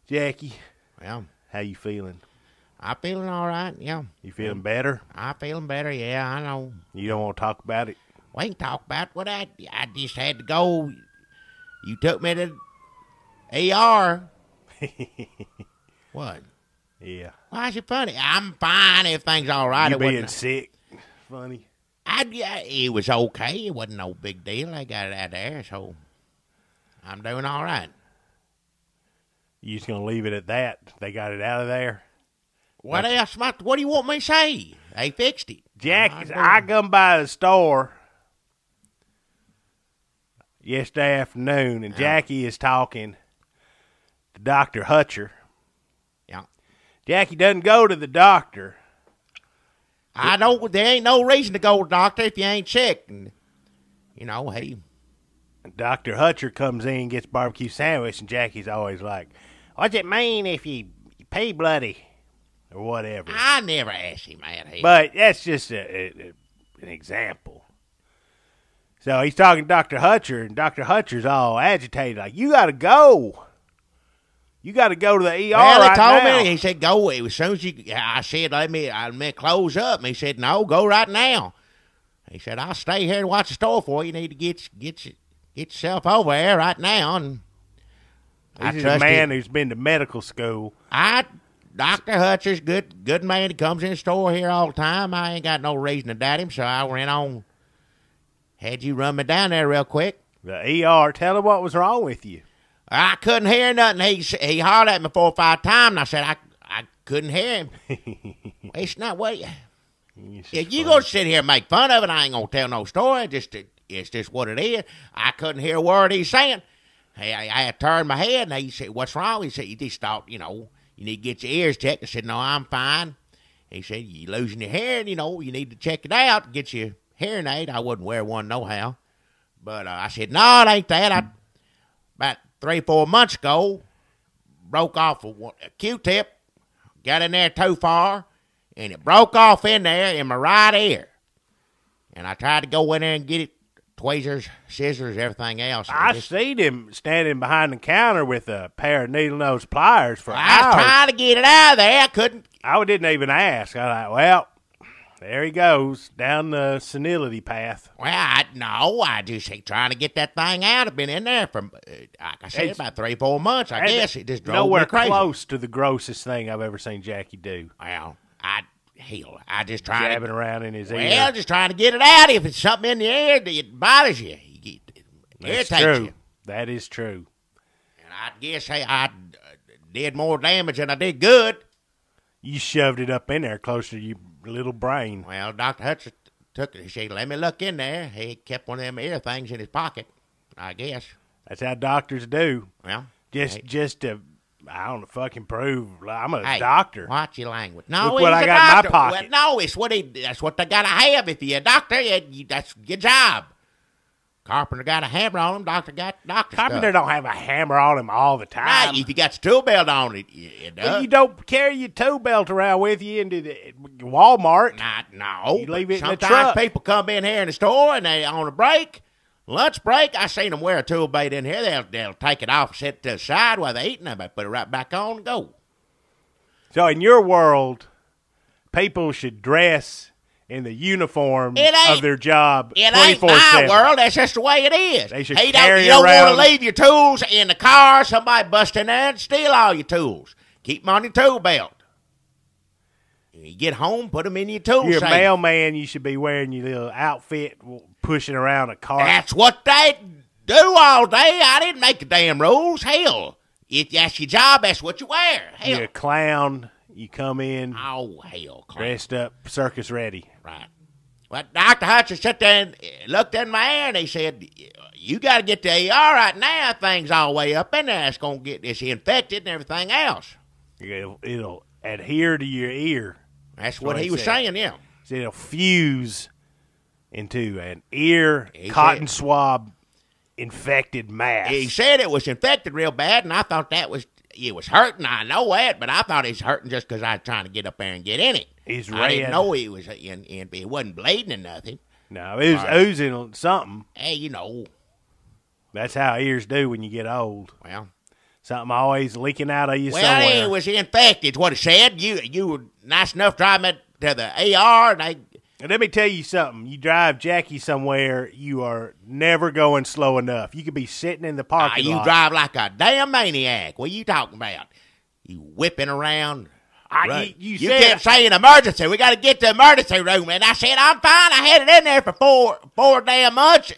Jackie, Well, how you feeling? I'm feeling all right, yeah. You feeling better? I'm feeling better, yeah, I know. You don't want to talk about it? We can talk about what I just had to go. You took me to ER. What? Yeah. Why is it funny? I'm fine. Everything's all right. You It being wasn't- sick? Funny. It was okay. It wasn't no big deal. I got it out there, so I'm doing all right. You just gonna leave it at that? They got it out of there. What else? What do you want me to say? They fixed it. Jack, I come by the store yesterday afternoon, and Jackie is talking to Dr. Hutcher. Yeah. Jackie doesn't go to the doctor. I don't. There ain't no reason to go to the doctor if you ain't sick. And, hey. Dr. Hutcher comes in and gets barbecue sandwich, and Jackie's always like, "What's it mean if you pee bloody?" Or whatever. I never asked him that. But that's just an example. So he's talking to Dr. Hutcher, and Dr. Hutcher's all agitated, like, "You got to go. You got to go to the ER well, right told now." me, he said, go. As soon as you, I said, let me close up. And he said, no, go right now. He said, I'll stay here and watch the store for you. You need to get yourself over there right now. And This is a man who's been to medical school. Dr. Hutcher's good man. He comes in the store here all the time. I ain't got no reason to doubt him, so I went on. Had you run me down there real quick. The ER, tell him what was wrong with you. I couldn't hear nothing. He hollered at me 4 or 5 times, and I said I couldn't hear him. It's not what if you gonna sit here and make fun of it, I ain't gonna tell no story. It's just what it is. I couldn't hear a word he's saying. Hey, I had turned my head, and he said, "What's wrong?" He said, "You just thought, you need to get your ears checked." I said, "No, I'm fine." He said, "You losing your hearing, you need to check it out, get your hearing aid." I wouldn't wear one no how. But I said, "No, it ain't that. About 3 or 4 months ago, broke off a Q-tip, got in there too far, and it broke off in there in my right ear. And I tried to go in there and get it, tweezers, scissors, everything else. I seen him standing behind the counter with a pair of needle-nose pliers for I was hours. trying to get it out of there. I couldn't. I didn't even ask. I was like, well, there he goes, down the senility path. Well, I just trying to get that thing out. I've been in there for, like I said, about 3 or 4 months. I guess it just drove nowhere me crazy. close to the grossest thing I've ever seen Jackie do. Well, I just trying Jabbing around in his ear. Well, just trying to get it out. If it's something in the air that bothers you, it That's irritates true. you. That is true. And I guess I did more damage than I did good. You shoved it up in there close to your little brain. Well, Dr. Hutcher took it. He said, "Let me look in there." He kept one of them ear things in his pocket, I guess. That's how doctors do. Well, Just to, I don't know, fucking prove I'm a hey, doctor. watch your language. No, Look what he's I a got in my doctor. pocket. Well, no, it's that's what they gotta have. If you're a doctor, that's your job. Carpenter got a hammer on him. Doctor got doctor Carpenter stuff. don't have a hammer on him all the time. Right, if you got your tool belt on it does. Well, you don't carry your tool belt around with you into the Walmart. No. You leave it in the Sometimes truck. people come in here in the store and they on a break, lunch break. I seen them wear a tool belt in here. They'll take it off, set it to the side while they're eating. They put it right back on and go. So in your world, people should dress in the uniform of their job 24/7. It ain't my world. That's just the way it is. They should you carry don't around. want to leave your tools in the car. Somebody bust in there and steal all your tools. Keep them on your tool belt. You get home, put them in your tool You're safe. a mailman. You should be wearing your little outfit, pushing around a cart. That's what they do all day. I didn't make the damn rules. Hell, if that's your job, that's what you wear. Hell. You're a clown. You come in Oh, hell, clown. dressed up, circus ready. Right. Well, Dr. Hutcher sat there and looked in my ear and he said, "You got to get to ER right now. Things all the way up in there. It's going to get this infected and everything else." It'll adhere to your ear. That's what he was saying, yeah. So it'll fuse into an ear He cotton said- swab infected mass. He said it was infected real bad, and I thought it was hurting. I know that, but I thought it was hurting just because I was trying to get up there and get in it. He's I didn't red. know it was it wasn't bleeding or nothing. No, it was oozing something. Hey, That's how ears do when you get old. well, Something always leaking out of you Well, somewhere. it was infected, what it said. You were nice enough driving it to the AR, and they... And let me tell you something. You drive Jackie somewhere, you are never going slow enough. You could be sitting in the parking lot. You drive like a damn maniac. What are you talking about? You whipping around. You kept saying emergency. We got to get to the emergency room. And I said, I'm fine. I had it in there for four damn months.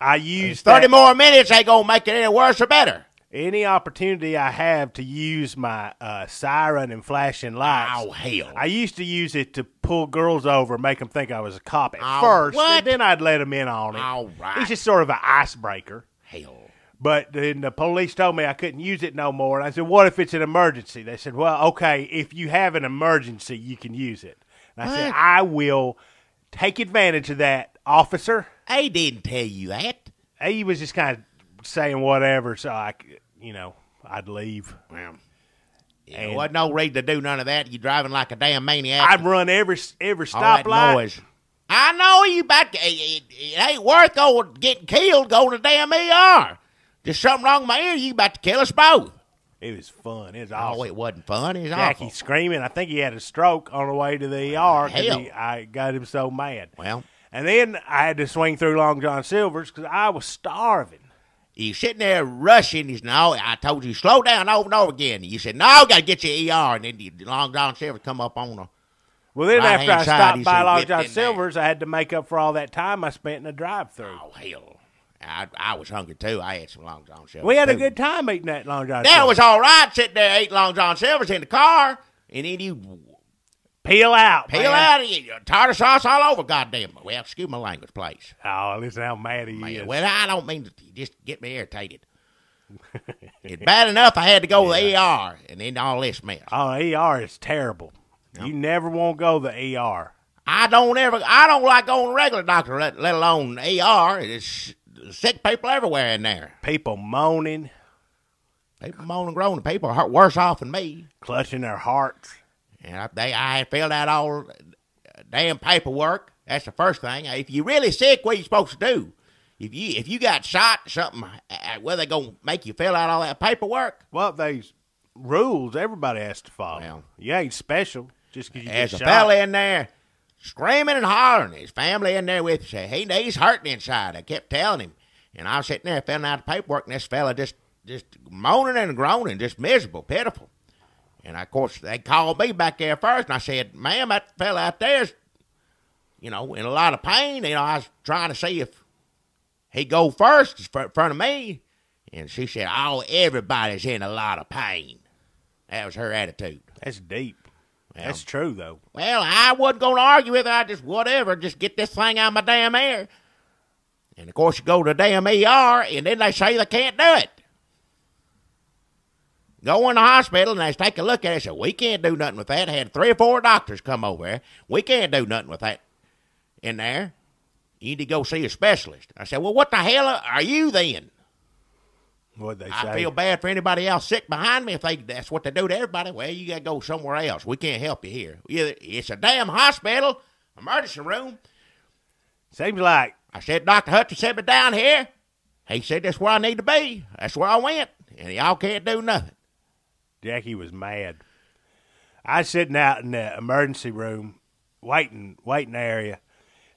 I used 30 more minutes ain't going to make it any worse or better. Any opportunity I have to use my siren and flashing lights. Oh, hell. I used to use it to pull girls over, make them think I was a cop at Oh, first. what? And then I'd let them in on it. All right. It's just sort of an icebreaker. Hell. But then the police told me I couldn't use it no more. And I said, what if it's an emergency? They said, well, okay, if you have an emergency, you can use it. And I said, I will take advantage of that, officer. They didn't tell you that. He was just kind of saying whatever, so I'd leave. Well, there wasn't no reason to do none of that. You driving like a damn maniac. I'd run every All that stoplight. noise. I know you about to, it ain't worth getting killed going to damn ER. There's something wrong with my ear. You about to kill us both. It was fun. It was Oh, awesome. it wasn't fun. It was Jackie awful. screaming. I think he had a stroke on the way to the ER Hell. because I got him so mad. Well, And then I had to swing through Long John Silver's because I was starving. you sitting there rushing. You said, no, I told you slow down over and over again. You said, no, got to get you ER. And then Long John Silver come up on the Well, then after I right-hand side, stopped he by said, Long "Whipped John in there." Silver's, I had to make up for all that time I spent in the drive-thru. Oh, hell. I was hungry, too. I had some Long John Silver. We had a too. good time eating that Long John That Silver. was all right, sitting there eating Long John Silver's in the car, and then you Peel out, peel man. out and tartar sauce all over, goddamn. Well, excuse my language, please. Oh, listen how mad he is. Well, I don't mean to just get me irritated. It's bad enough I had to go to the ER, and then all this mess. Oh, ER is terrible. You never want to go to the ER. I don't like going to regular doctor, let alone ER. It's sick people everywhere in there. People moaning, People moaning and groaning. People are worse off than me. clutching their hearts. And I filled out all damn paperwork. That's the first thing. If you're really sick, what are you supposed to do? If you got shot or something, well, they gonna make you fill out all that paperwork? Well, these rules everybody has to follow. Well, you ain't special just because you There's get a shot. fella in there screaming and hollering. His family in there with him. Say, he's hurting inside. I kept telling him. And I was sitting there filling out the paperwork, and this fella just moaning and groaning, just miserable, pitiful. And, of course, they called me back there first, and I said, ma'am, that fella out there's, in a lot of pain. I was trying to see if he'd go first in front of me. And she said, oh, everybody's in a lot of pain. That was her attitude. That's deep. Well, That's true, though. Well, I wasn't going to argue with her. I just, whatever, just get this thing out of my damn ear. And, of course, you go to the damn ER, and then they say they can't do it. Go in the hospital, and they take a look at it and say, we can't do nothing with that. I had 3 or 4 doctors come over there. We can't do nothing with that in there. You need to go see a specialist. I said, well, what the hell are you then? What'd they say? I feel bad for anybody else sick behind me if that's what they do to everybody. Well, you got to go somewhere else. We can't help you here. It's a damn hospital, emergency room. Seems like I said, Dr. Hutchins sent me down here. He said, that's where I need to be. That's where I went. And y'all can't do nothing. Jackie was mad. I was sitting out in the emergency room, waiting area,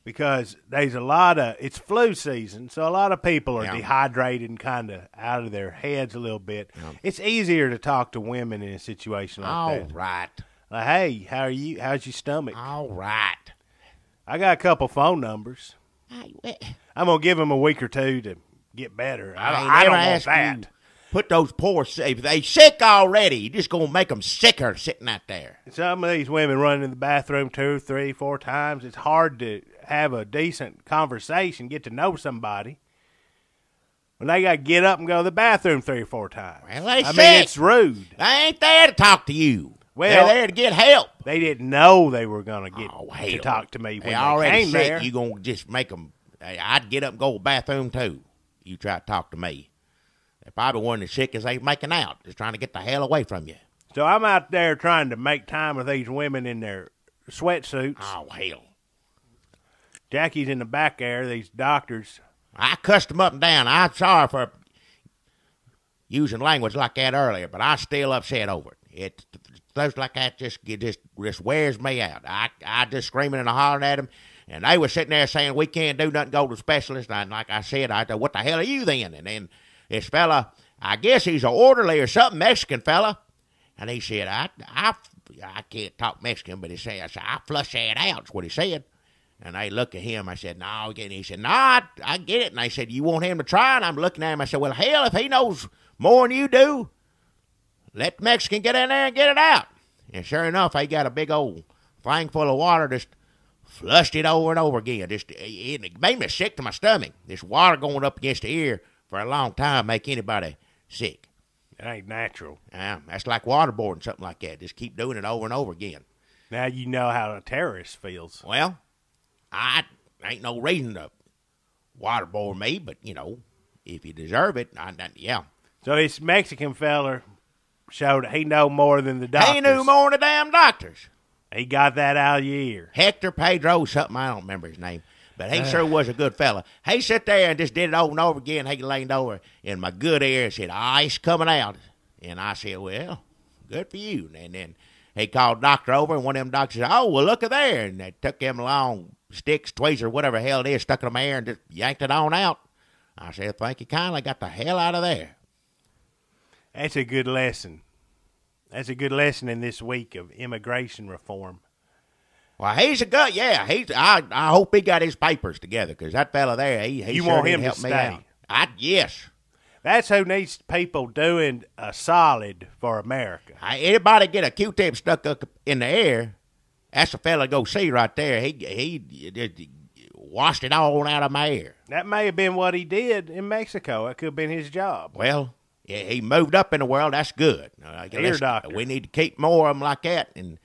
because there's it's flu season, so a lot of people are dehydrated and kind of out of their heads a little bit. Yeah. It's easier to talk to women in a situation like All that. right. Like, hey, how are you? How's your stomach? All right. I got a couple phone numbers. Hey, I'm going to give them a week or two to get better. I don't never want asked that. you. Put those poor, if they sick already, you're just going to make them sicker sitting out there. Some of these women run in the bathroom 2, 3, 4 times. It's hard to have a decent conversation, get to know somebody, when they got to get up and go to the bathroom 3 or 4 times. Well, they sick. mean, it's rude. They ain't there to talk to you. Well, they're there to get help. They didn't know they were going to get to hell. talk to me when They they already came sick. there. You going to just make them, I'd get up and go to the bathroom too. You try to talk to me. They probably weren't as sick as they making out, just trying to get the hell away from you. So I'm out there trying to make time with these women in their sweatsuits. Oh, hell. Jackie's in the back there, these doctors. I cussed them up and down. I'm sorry for using language like that earlier, but I'm still upset over it. Things like that just wears me out. I just screaming and hollering at them, and they were sitting there saying, we can't do nothing, go to the specialist. And like I said, I said, what the hell are you then? And then this fella, I guess he's an orderly or something, Mexican fella, and he said, I can't talk Mexican, but he said, I flush that out, is what he said. And I looked at him. I said, no. And he said, no, I get it. And I said, you want him to try? And I'm looking at him. I said, well, hell, if he knows more than you do, let the Mexican get in there and get it out. And sure enough, he got a big old thing full of water, just flushed it over and over again. It made me sick to my stomach. This water going up against the ear for a long time make anybody sick. It ain't natural. That's like waterboarding, something like that. Just keep doing it over and over again. Now you know how a terrorist feels. Well, I ain't no reason to waterboard me, but, if you deserve it, yeah. So this Mexican feller showed he know more than the doctors. He knew more than the damn doctors. He got that out of your ear. Hector Pedro something, I don't remember his name, but he sure was a good fella. He sat there and just did it over and over again. He leaned over in my good ear and said, it's coming out. And I said, well, good for you. And then he called the doctor over, and one of them doctors said, oh, well, look at there. And they took him along, sticks, tweezers, whatever the hell it is, stuck it in my ear and just yanked it on out. I said, thank you kindly, got the hell out of there. That's a good lesson. That's a good lesson in this week of immigration reform. Well, he's a good, yeah. I hope he got his papers together, because that fella there, he you sure want did him help to me stay. out. Yes. That's who needs people doing a solid for America. Anybody get a Q-tip stuck up in the air, that's a fella to go see right there. He washed it all out of my ear. That may have been what he did in Mexico. It could have been his job. Well, yeah, he moved up in the world. That's good. Ear doctor. We need to keep more of them like that and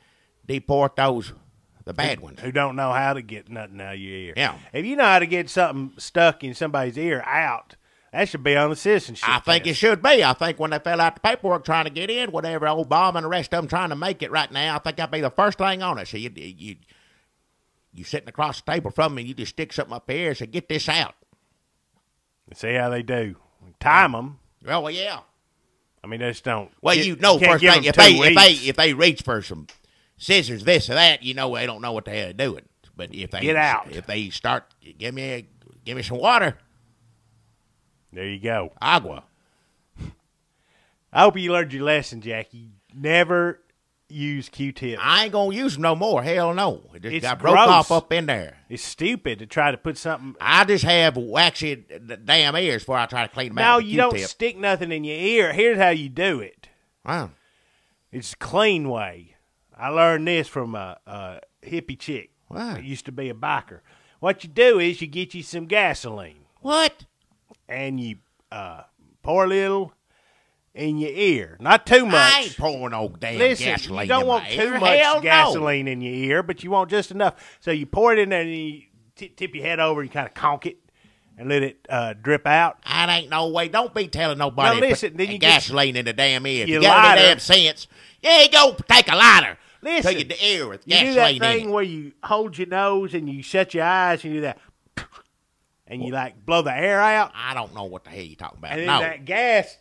deport the bad ones. Who don't know how to get nothing out of your ear. Yeah. If you know how to get something stuck in somebody's ear out, that should be on the citizenship I think test. it should be. I think when they fill out the paperwork trying to get in, whatever, Obama and the rest of them trying to make it right now, I think that'd be the first thing on it. So you sitting across the table from me, you just stick something up here and say, get this out. See how they do. Time them. Well, yeah. I mean, they just don't. Well, you know, can't first give thing, them if they reach for some scissors, this or that, they don't know what the hell they're doing. But if they Get out. if they start, give me some water. There you go. Agua. I hope you learned your lesson, Jackie. Never use Q-tips. I ain't gonna use them no more. Hell no. It just It's got broke gross. off up in there. It's stupid to try to put something. I just have waxy damn ears before I try to clean them out. No, with a you don't Q-tip. stick nothing in your ear. Here's how you do it. Wow. It's a clean way. I learned this from a hippie chick. Wow. That used to be a biker. What you do is you get you some gasoline. What? And you pour a little in your ear. Not too much. I ain't pouring no damn Listen, gasoline you don't in want my too ear. much Hell gasoline in your ear, but you want just enough. So you pour it in there and you tip your head over and kind of conk it and let it drip out. That ain't no way. Don't be telling nobody Now, listen, to then put you gasoline in the damn ear. If your you got any lighter. damn sense, yeah, you go take a lighter. Listen, Take it to the ear with you do that gasoline in thing it. where you hold your nose and you shut your eyes and you do that, and you like blow the air out, I don't know what the hell you talking about. and then No. that gas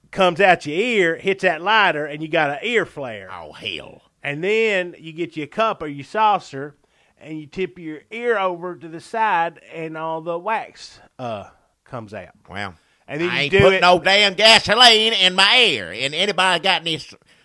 comes out your ear, hits that lighter, and you got an ear flare. Oh, hell. And then you get your cup or your saucer, and you tip your ear over to the side, and all the wax comes out. Well, And then I you ain't do putting it. no damn gasoline in my ear. And anybody got any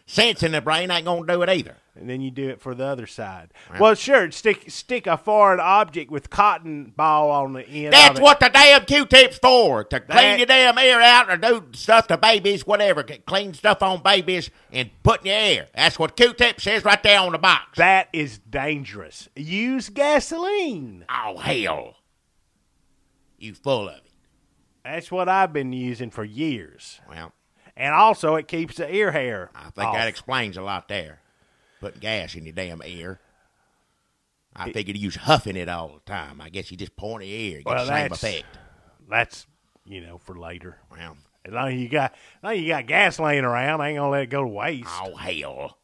sense in their brain ain't going to do it either. And then you do it for the other side. Well, sure, stick a foreign object with cotton ball on the end. That's of it. what the damn Q-tip's for, to clean That- your damn ear out or do stuff to babies, whatever. Clean stuff on babies and put in your ear. That's what Q-tip says right there on the box. That is dangerous. Use gasoline. Oh, hell. You full of it. That's what I've been using for years. Well, And also, it keeps the ear hair I think off. that explains a lot there. Putting gas in your damn ear. I figured you was huffing it all the time. I guess you just pour in your ear. Get Well, the same that's- effect. That's, for later. Well, As long as you got gas laying around, I ain't going to let it go to waste. oh, hell.